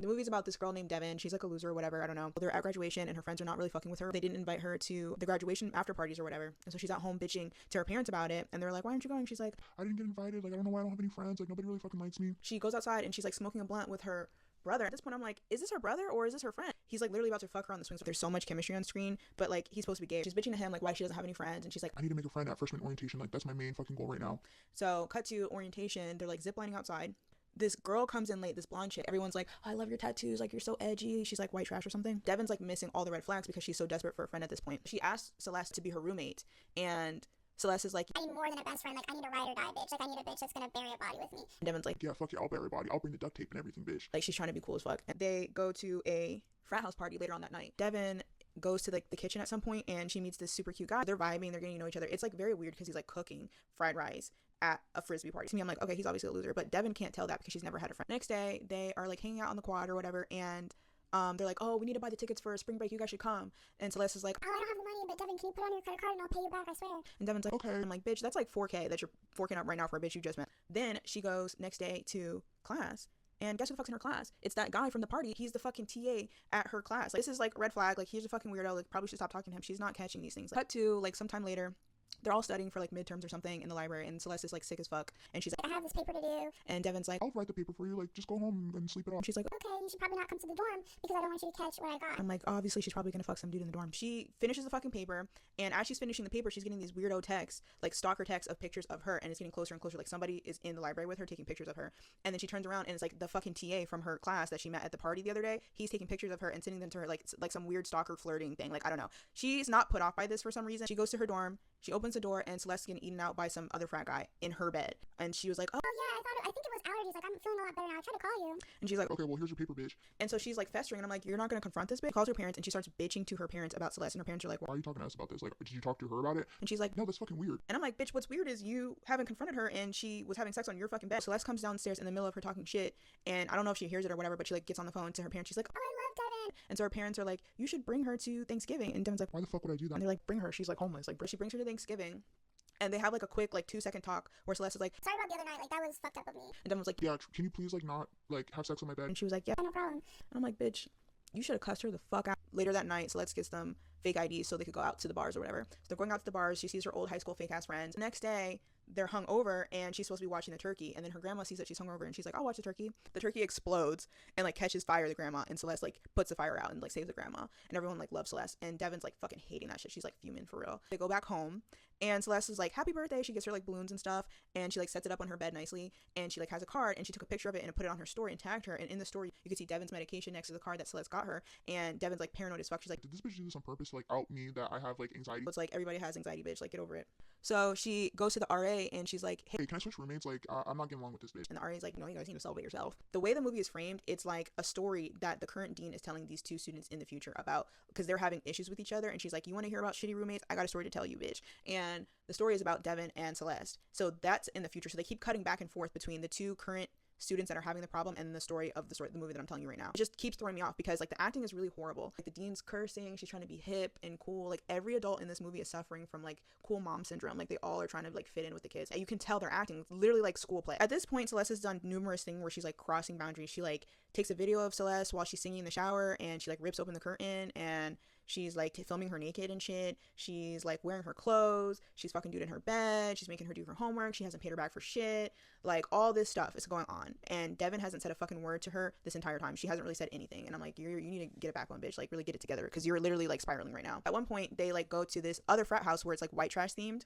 The movie's about this girl named Devin. She's like a loser or whatever, I don't know. They're at graduation and her friends are not really fucking with her. They didn't invite her to the graduation after parties or whatever, and so she's at home bitching to her parents about it, and they're like, why aren't you going? She's like, I didn't get invited, like I don't know why I don't have any friends, like nobody really fucking likes me. She goes outside and she's like smoking a blunt with her brother. At this point I'm like, is this her brother or is this her friend? He's like literally about to fuck her on the swings. There's so much chemistry on screen, but like he's supposed to be gay. She's bitching to him like why she doesn't have any friends, and she's like, I need to make a friend at freshman orientation, like that's my main fucking goal right now. So cut to orientation, they're like ziplining outside. This girl comes in late, this blonde chick. Everyone's like, I love your tattoos, like you're so edgy. She's like white trash or something. Devin's like missing all the red flags because she's so desperate for a friend at this point. She asks Celeste to be her roommate, and Celeste is like, I need more than a best friend, like I need a ride or die bitch, like I need a bitch that's gonna bury a body with me. And Devin's like, yeah, fuck yeah, I'll bury a body, I'll bring the duct tape and everything, bitch. Like she's trying to be cool as fuck. And they go to a frat house party later on that night. Devin goes to like the kitchen at some point and she meets this super cute guy. They're vibing, they're getting to know each other. It's like very weird because he's like cooking fried rice at a frisbee party. To me, I'm like, okay, he's obviously a loser, but Devin can't tell that because she's never had a friend. Next day, they are like hanging out on the quad or whatever, and they're like, oh, we need to buy the tickets for spring break, you guys should come. And Celeste is like, oh, I don't have the money, but Devin, can you put on your credit card and I'll pay you back, I swear. And Devin's like, okay. I'm like, bitch, that's like $4K that you're forking up right now for a bitch you just met. Then she goes next day to class, and guess who the fuck's in her class? It's that guy from the party. He's the fucking TA at her class. Like, this is like red flag. Like, he's a fucking weirdo. Like, probably should stop talking to him. She's not catching these things. Cut to like sometime later, they're all studying for like midterms or something in the library, and Celeste is like sick as fuck, and she's like, I have this paper to do. And Devin's like, I'll write the paper for you, like just go home and sleep it off. and she's like, Okay, you should probably not come to the dorm because I don't want you to catch what I got. I'm like, obviously she's probably gonna fuck some dude in the dorm. She finishes the fucking paper, and as she's finishing the paper, she's getting these weirdo texts, like stalker texts of pictures of her, and it's getting closer and closer. Like somebody is in the library with her taking pictures of her, and then she turns around and it's like the fucking TA from her class that she met at the party the other day. He's taking pictures of her and sending them to her, like some weird stalker flirting thing. Like, I don't know. She's not put off by this for some reason. She goes to her dorm, she opens the door, and Celeste's getting eaten out by some other frat guy in her bed, and she was like, oh Oh yeah, I think it was allergies, like I'm feeling a lot better now, I tried to call you. and she's like, Okay, well here's your paper, bitch. and so she's like festering, and I'm like, you're not gonna confront this bitch? She calls her parents, and she starts bitching to her parents about Celeste, and her parents are like, Why are you talking to us about this? Like, did you talk to her about it? and she's like, No, that's fucking weird. and I'm like, bitch, what's weird is you haven't confronted her, and she was having sex on your fucking bed. Celeste comes downstairs in the middle of her talking shit, and I don't know if she hears it or whatever, but she like gets on the phone to her parents. She's like, Oh, I love Devin. and so her parents are like, you should bring her to Thanksgiving. And Devin's like, Why the fuck would I do and that? they're like, bring her, she's like homeless. Like, she brings her to Thanksgiving, and they have like a quick like 2-second talk where Celeste is like, Sorry about the other night, like that was fucked up of me. and Devin was like, Yeah, can you please like not like have sex on my bed? and she was like, yeah. No problem. And I'm like, bitch, you should have cussed her the fuck out. Later that night, Celeste gets them fake IDs so they could go out to the bars or whatever. So they're going out to the bars. She sees her old high school fake ass friends. The next day, they're hung over, and she's supposed to be watching the turkey, and then her grandma sees that she's hung over, and she's like, I'll watch the turkey. The turkey explodes and like catches fire, the grandma, and Celeste like puts the fire out and like saves the grandma, and everyone like loves Celeste, and Devin's like fucking hating that shit. She's like fuming for real. They go back home, and Celeste is like, happy birthday. She gets her like balloons and stuff, and she like sets it up on her bed nicely, and she like has a card, and she took a picture of it and put it on her story and tagged her, and in the story you can see Devin's medication next to the card that Celeste got her, and Devin's like paranoid as fuck. She's like, Did this bitch do this on purpose to like out me that I have like anxiety? it's like, everybody has anxiety, bitch, like get over it. So she goes to the RA, and she's like, hey, Hey, can I switch roommates? Like, I'm not getting along with this bitch. and the RA's like, no, you guys need to solve it yourself. The way the movie is framed, it's like a story that the current dean is telling these two students in the future about, because they're having issues with each other, and she's like, you want to hear about shitty roommates? I got a story to tell you, bitch. And the story is about Devin and Celeste. So that's in the future. So they keep cutting back and forth between the two current students that are having the problem and the story of the movie that I'm telling you right now. It just keeps throwing me off because like the acting is really horrible. Like the dean's cursing, she's trying to be hip and cool. Like every adult in this movie is suffering from like cool mom syndrome. Like they all are trying to like fit in with the kids. And you can tell they're acting literally like school play. At this point, Celeste has done numerous things where she's like crossing boundaries. She like takes a video of Celeste while she's singing in the shower, and she like rips open the curtain, and she's like filming her naked and shit. She's like wearing her clothes. She's fucking dude in her bed. She's making her do her homework. She hasn't paid her back for shit. Like all this stuff is going on. And Devin hasn't said a fucking word to her this entire time. She hasn't really said anything. And I'm like, you need to get it back on, bitch. Like really get it together, because you're literally like spiraling right now. At one point, they like go to this other frat house where it's like white trash themed.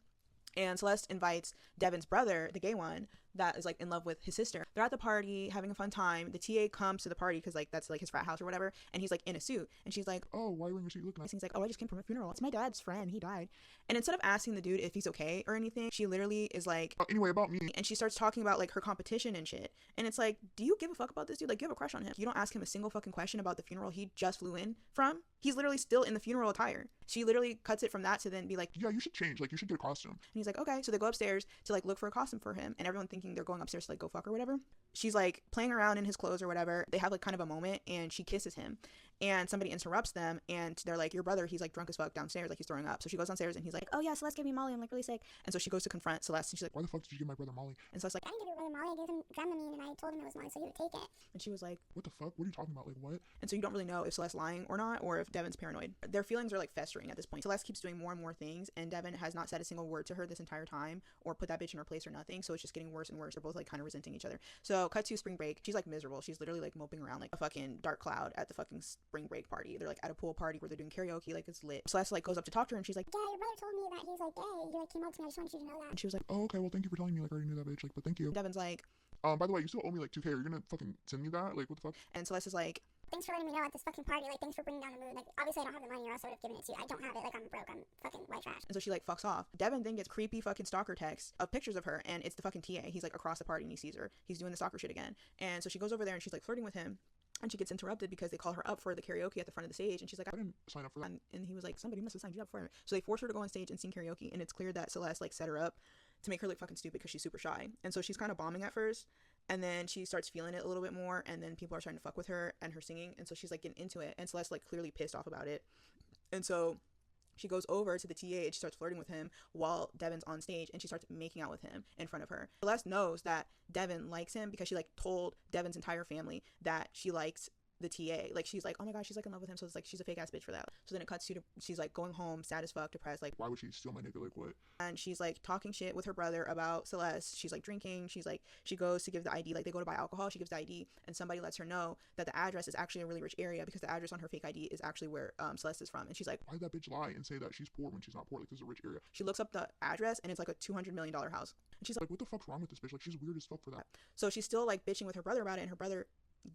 And Celeste invites Devin's brother, the gay one, that is like in love with his sister. They're at the party having a fun time. The TA comes to the party because like that's like his frat house or whatever, and he's like in a suit, and she's like, Oh, why are you wearing your suit? You look nice. and he's like, oh, I just came from a funeral. It's my dad's friend. He died. And instead of asking the dude if he's okay or anything, she literally is like, Anyway, about me. and she starts talking about like her competition and shit. And it's like, do you give a fuck about this dude? Like, you have a crush on him. You don't ask him a single fucking question about the funeral he just flew in from. He's literally still in the funeral attire. She literally cuts it from that to then be like, Yeah, you should change. Like, you should get a costume. and he's like, okay. So they go upstairs to like look for a costume for him, and everyone thinking they're going upstairs to like go fuck or whatever. she's like playing around in his clothes or whatever. They have like kind of a moment and she kisses him. And somebody interrupts them and they're like, your brother, he's like drunk as fuck downstairs, like he's throwing up. So she goes downstairs and he's like, oh yeah, Celeste gave me Molly, I'm like really sick. And so she goes to confront Celeste and she's like, why the fuck did you give my brother Molly? and Celeste's like, I didn't give your brother Molly, I gave him Dramamine and I told him it was Molly so he would take it. and she was like, What the fuck? What are you talking about? Like, what? and so you don't really know if Celeste's lying or not, or if Devon's paranoid. Their feelings are like festering at this point. Celeste keeps doing more and more things and Devon has not said a single word to her this entire time or put that bitch in her place or nothing. So it's just getting worse and worse. They're both like kind of resenting each other. So cut to spring break. She's like miserable. She's literally like moping around like a fucking dark cloud at the fucking spring break party. They're like at a pool party where they're doing karaoke, like it's lit. Celeste like goes up to talk to her and she's like, Yeah, your brother told me that he's like gay. He like came up to me, I just wanted you to know that. and she was like, Oh, okay, well, thank you for telling me. Like, I already knew that, bitch. Like, but thank you. Devon's like, By the way, you still owe me like 2K. Are you gonna fucking send me that? Like, what the fuck? and Celeste is like, Thanks for letting me know at this fucking party. Like, thanks for bringing down the mood. Like, obviously I don't have the money or else I would have given it to you. I don't have it. Like, I'm broke. I'm fucking white trash. and so she like fucks off. Devon then gets creepy fucking stalker texts of pictures of her and it's the fucking TA. He's like across the party and he sees her. He's doing the stalker shit again. And so she goes over there and she's like flirting with him. And she gets interrupted because they call her up for the karaoke at the front of the stage. And she's like, I didn't sign up for that. and he was like, somebody must have signed you up for it. So they force her to go on stage and sing karaoke. And it's clear that Celeste like set her up to make her look fucking stupid because she's super shy. And so she's kind of bombing at first. And then she starts feeling it a little bit more. And then people are starting to fuck with her and her singing. And so she's like getting into it. And Celeste like clearly pissed off about it. And so she goes over to the TA and she starts flirting with him while Devon's on stage and she starts making out with him in front of her. Celeste knows that Devon likes him because she like told Devon's entire family that she likes the TA. Like she's like, oh my gosh, she's like in love with him. So it's like she's a fake ass bitch for that. So then it cuts to she's like going home, sad as fuck, depressed, like, Why would she steal my nigga? Like, what? and she's like talking shit with her brother about Celeste. She's like drinking. She's like, she goes to give the ID, like they go to buy alcohol. She gives the ID and somebody lets her know that the address is actually a really rich area because the address on her fake ID is actually where Celeste is from. And she's like, Why did that bitch lie and say that she's poor when she's not poor? Like, this is a rich area. she looks up the address and it's like a $200 million house. And she's like, Like, what the fuck's wrong with this bitch? Like, she's weird as fuck for that. so she's still like bitching with her brother about it. And her brother,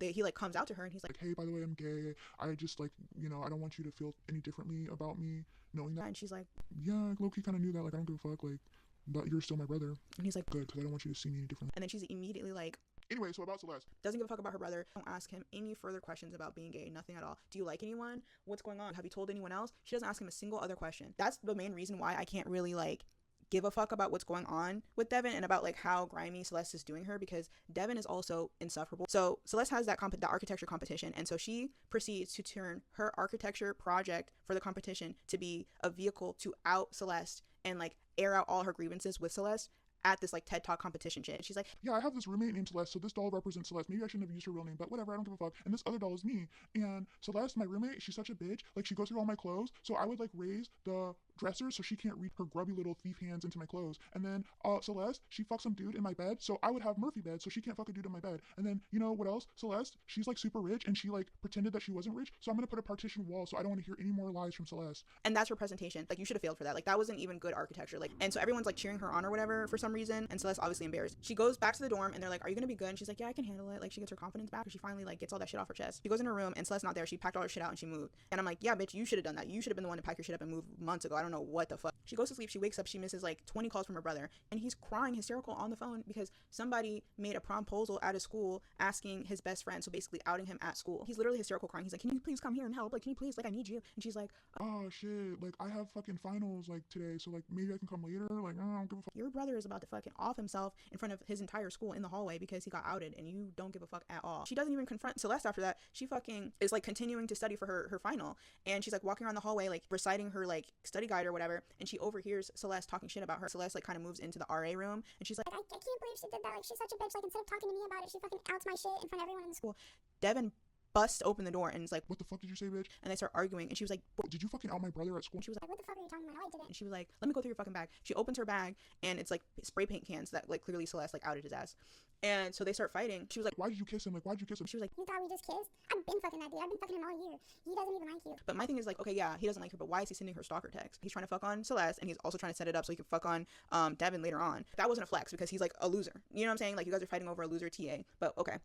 he like comes out to her and he's like, Like, hey, by the way, I'm gay. I just, like, you know, I don't want you to feel any differently about me knowing that. and she's like, Yeah, Loki kind of knew that. Like, I don't give a fuck. Like, but you're still my brother. and he's like, Good, because I don't want you to see me any differently. and then she's immediately like, Anyway, so about Celeste. doesn't give a fuck about her brother. Don't ask him any further questions about being gay. Nothing at all. Do you like anyone? What's going on? Have you told anyone else? She doesn't ask him a single other question. That's the main reason why I can't really like give a fuck about what's going on with Devon and about like how grimy Celeste is doing her, because Devon is also insufferable. So Celeste has that the architecture competition, and so she proceeds to turn her architecture project for the competition to be a vehicle to out Celeste and like air out all her grievances with Celeste at this like TED Talk competition shit. She's like, Yeah, I have this roommate named Celeste, so this doll represents Celeste. Maybe I shouldn't have used her real name, but whatever, I don't give a fuck. And this other doll is me. And Celeste, my roommate, she's such a bitch. Like, she goes through all my clothes, so I would like raise the dresser so she can't reach her grubby little thief hands into my clothes. And then Celeste, she fucks some dude in my bed, so I would have Murphy bed so she can't fuck a dude in my bed. And then, you know what else? Celeste, she's like super rich and she like pretended that she wasn't rich, so I'm gonna put a partition wall so I don't want to hear any more lies from Celeste. and that's her presentation. Like, you should have failed for that. Like, that wasn't even good architecture. Like, and so everyone's like cheering her on or whatever for some reason, and Celeste obviously embarrassed. She goes back to the dorm and they're like, are you gonna be good? And she's like, yeah, I can handle it. Like, she gets her confidence back, and she finally like gets all that shit off her chest. She goes in her room and Celeste's not there. She packed all her shit out and she moved. And I'm like, yeah, bitch, you should have done that. You should have been the one to pack your shit up and move months ago. I don't know what the fuck. She goes to sleep. She wakes up. She misses like 20 calls from her brother, and he's crying hysterical on the phone because somebody made a promposal at his school asking his best friend, so basically outing him at school. He's literally hysterical crying. He's like, can you please come here and help? Like, can you please, like, I need you. And she's like, Oh shit, like I have fucking finals like today, so like maybe I can come later. Like, I don't give a fuck. your brother is about to fucking off himself in front of his entire school in the hallway because he got outed, and you don't give a fuck at all. She doesn't even confront Celeste after that. She fucking is like continuing to study for her final, and she's like walking around the hallway like reciting her like study guide or whatever, and she overhears Celeste talking shit about her. Celeste like kind of moves into the RA room and she's like, I can't believe she did that. Like, she's such a bitch. Like, instead of talking to me about it, she fucking outs my shit in front of everyone in the school. Devon busts open the door and is like, What the fuck did you say, bitch? and they start arguing, and she was like, Did you fucking out my brother at school? and she was Like, what the fuck are you talking about? No, I didn't. and she was like, let me go through your fucking bag. She opens her bag and it's like spray paint cans that like clearly Celeste like outed his ass. And so they start fighting. She was like, Why did you kiss him? Like, why'd you kiss him? she was like, You thought we just kissed? I've been fucking that dude. I've been fucking him all year. He doesn't even like you. but my thing is like, okay, yeah, he doesn't like her, but why is he sending her stalker text? He's trying to fuck on Celeste, and he's also trying to set it up so he can fuck on Devon later on. That wasn't a flex because he's like a loser. You know what I'm saying? Like, you guys are fighting over a loser TA, but okay.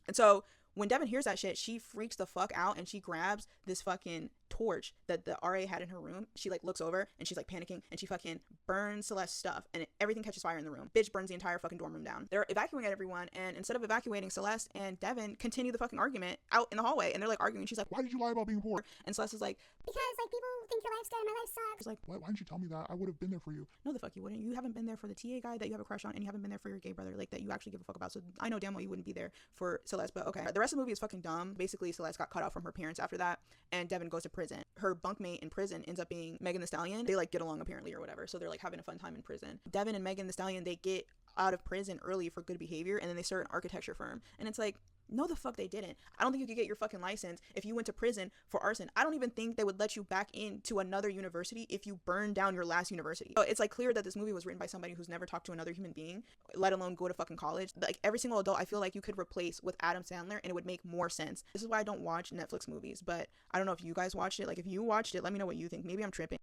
And so when Devin hears that shit, she freaks the fuck out and she grabs this fucking torch that the RA had in her room. She like looks over and she's like panicking and she fucking burns Celeste's stuff and everything catches fire in the room. Bitch burns the entire fucking dorm room down. They're evacuating everyone, and instead of evacuating, Celeste and Devin continue the fucking argument out in the hallway, and they're like arguing. She's like, why did you lie about being poor? and Celeste is like, Because like people think your life's good and my life sucks. she's like, Why didn't you tell me that? I would have been there for you. no the fuck you wouldn't. You haven't been there for the TA guy that you have a crush on, and you haven't been there for your gay brother like that you actually give a fuck about. So I know damn well you wouldn't be there for Celeste. But okay, the rest of the movie is fucking dumb. Basically, Celeste got cut out from her parents after that, and Devin goes to prison. Her bunkmate in prison ends up being Megan Thee Stallion. They like get along apparently or whatever, so they're like having a fun time in prison. Devin and Megan Thee Stallion, they get out of prison early for good behavior, and then they start an architecture firm, and it's like, no the fuck they didn't. I don't think you could get your fucking license if you went to prison for arson. I don't even think they would let you back into another university if you burned down your last university. So it's like clear that this movie was written by somebody who's never talked to another human being, let alone go to fucking college. Like every single adult I feel like you could replace with Adam Sandler and it would make more sense. This is why I don't watch Netflix movies, but I don't know if you guys watched it. Like if you watched it, let me know what you think. Maybe I'm tripping.